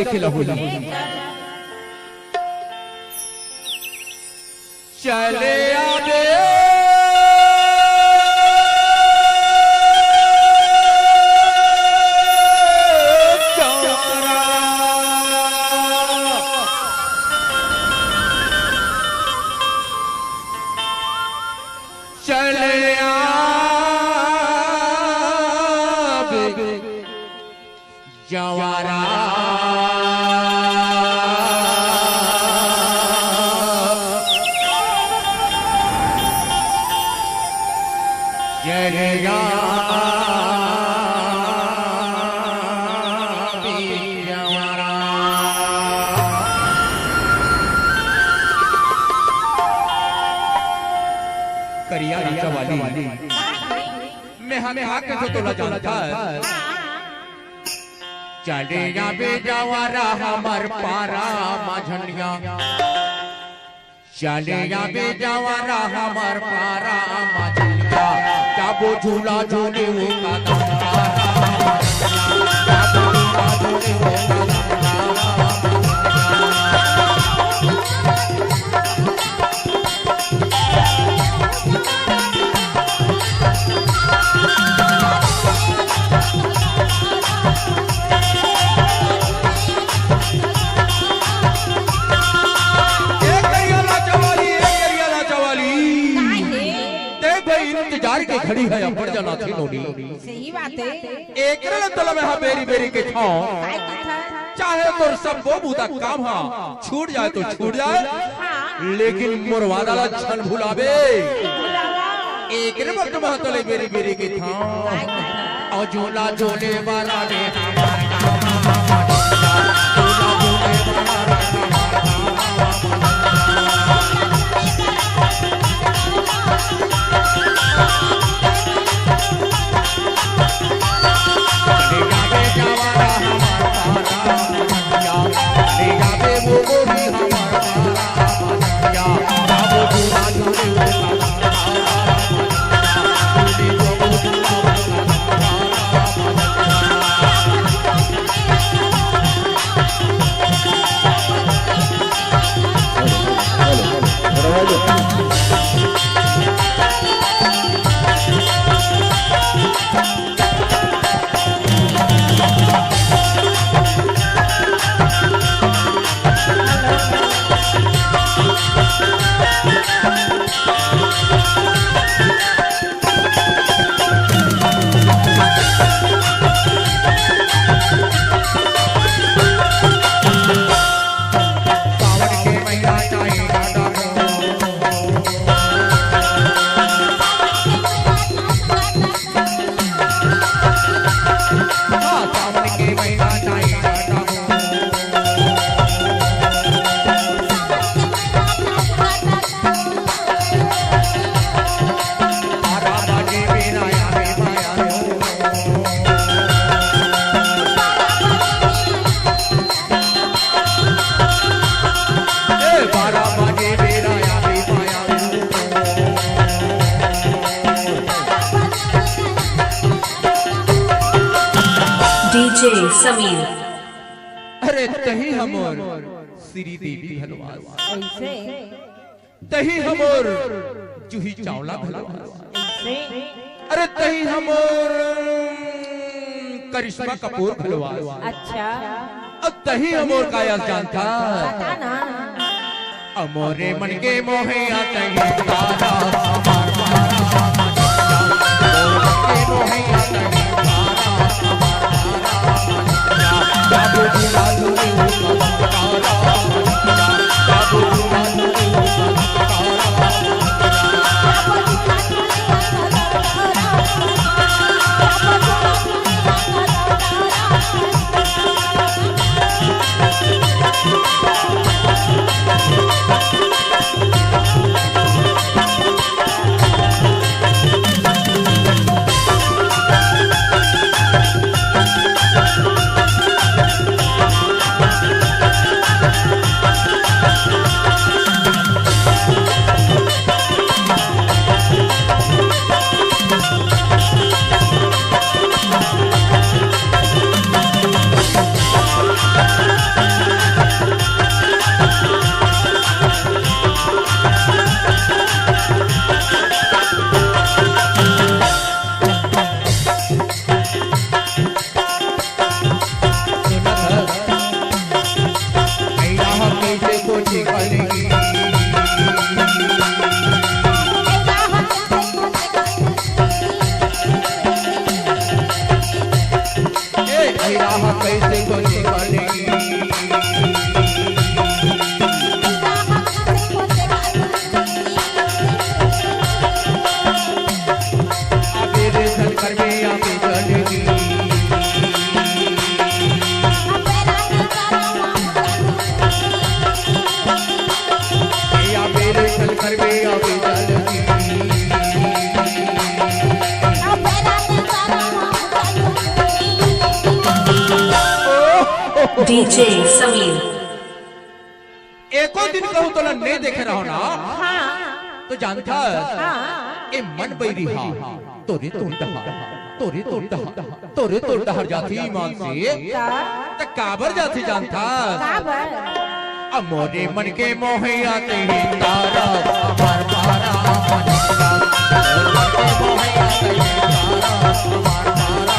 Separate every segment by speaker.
Speaker 1: खिला होली चले आवे चले आवे जवारा करिया वाली मैं हमें आके तो तोला जानता चले जाबे जवारा हमर पारा माझनिया चले जाबे जवारा हमर पारा माझनिया जाबो झूला झूले वो इंतजार के खड़ी है पड़ जाना थी नोनी
Speaker 2: सही बात है
Speaker 1: एक रे तल में बेरी बेरी के छाओ चाहे तो सब बूता काम हा छूट जाए तो छूट जाए लेकिन मुरवादा ला छन भुलावे एक रे वक्त महतले बेरी बेरी के था और झोला झोले वाला ने
Speaker 3: डीजे समीर
Speaker 1: अरे तही हमर श्री देवी भलवास
Speaker 2: ऐसे
Speaker 1: तही हमर जूही चावला भलवास
Speaker 2: ऐसे
Speaker 1: अरे तही हमर करिश्मा कपूर भलवास
Speaker 2: अच्छा
Speaker 1: अब तही हमर कायल जानता
Speaker 2: पता ना
Speaker 1: अमोरे मन के मोहे आते हैं तारा मोहे आते हैं
Speaker 3: DJ Sameer.
Speaker 1: एको दिन कहूँ तो नहीं देखे रहो ना
Speaker 2: हाँ
Speaker 1: तो जानता
Speaker 2: हाँ
Speaker 1: ए मन बैरी हा तोरे तो डहर जाती ईमान से त काबर जाती जानता
Speaker 2: काबर
Speaker 1: मोरे मन के मोहे आते हैं तारा मार मारा मनकिया मोरे मन के मोहे आते हैं तारा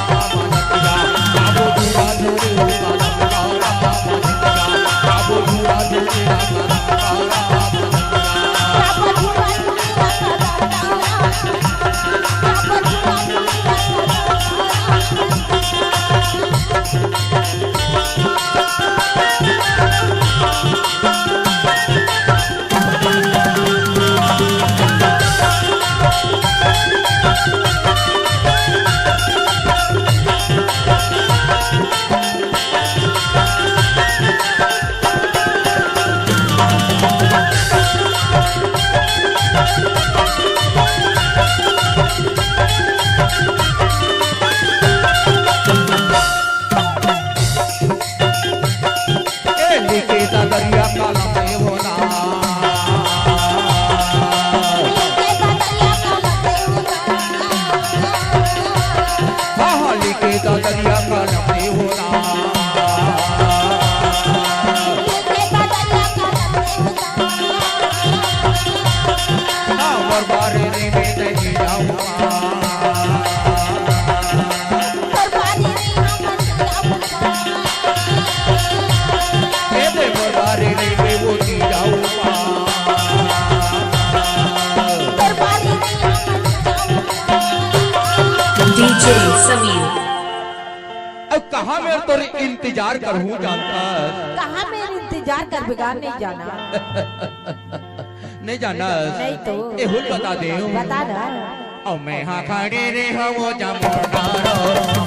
Speaker 1: मार मारा मनकिया काबू दूरा दूरा तारा मनकिया काबू दूरा दूरा दरिया काला में होना लिखे का दरिया काला में होना और बारे में नहीं जाऊंगा
Speaker 3: DJ Sameer.
Speaker 1: अब कहाँ मैं तो इंतजार करूँ जानता
Speaker 2: कहाँ मेरे इंतजार कर बिगाड़ नहीं जाना
Speaker 1: नहीं जाना
Speaker 2: नहीं तो
Speaker 1: ए हुल बता दे
Speaker 2: बता ना
Speaker 1: और मैं हाँ खड़े रे हो वो जमुना